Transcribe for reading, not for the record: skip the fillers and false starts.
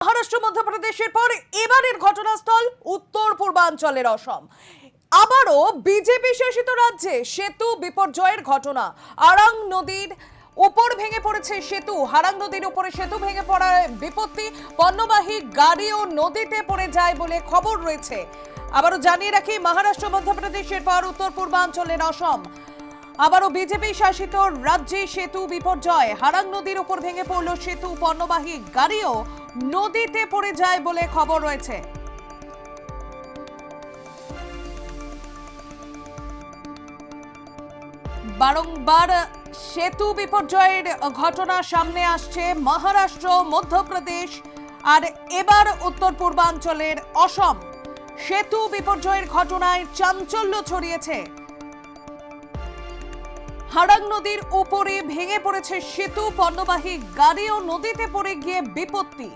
মহারাষ্ট্র মধ্যপ্রদেশের পর এবারের ঘটনাস্থল উত্তর পূর্বাঞ্চলের অসম। আবারও বিজেপি শাসিত রাজ্যে সেতু বিপর্যয়ের ঘটনা। আরাং নদীর উপর ভেঙে পড়েছে সেতু। হারাং নদীর উপরে সেতু ভেঙে পড়ায় বিপত্তি, পণ্যবাহী গাড়িও নদীতে পড়ে যায় বলে খবর রয়েছে। আবারও জানিয়ে রাখি, মহারাষ্ট্র মধ্যপ্রদেশের পর উত্তর পূর্বাঞ্চলের অসম। আবারও বিজেপি শাসিত রাজ্যে সেতু বিপর্যয়। হারাং নদীর উপর ভেঙে পড়ল সেতু, পণ্যবাহী গাড়িও নদীতে পড়ে যায় বলে খবর রয়েছে। বারংবার সেতু বিপর্যয়ের ঘটনা সামনে আসছে মহারাষ্ট্র, মধ্যপ্রদেশ আর এবার উত্তর পূর্বাঞ্চলের অসম। সেতু বিপর্যয়ের ঘটনায় চাঞ্চল্য ছড়িয়েছে। হারাং নদীর উপরে ভেঙে পড়েছে সেতু, পণ্যবাহী গাড়িও নদীতে পড়ে গিয়ে বিপত্তি।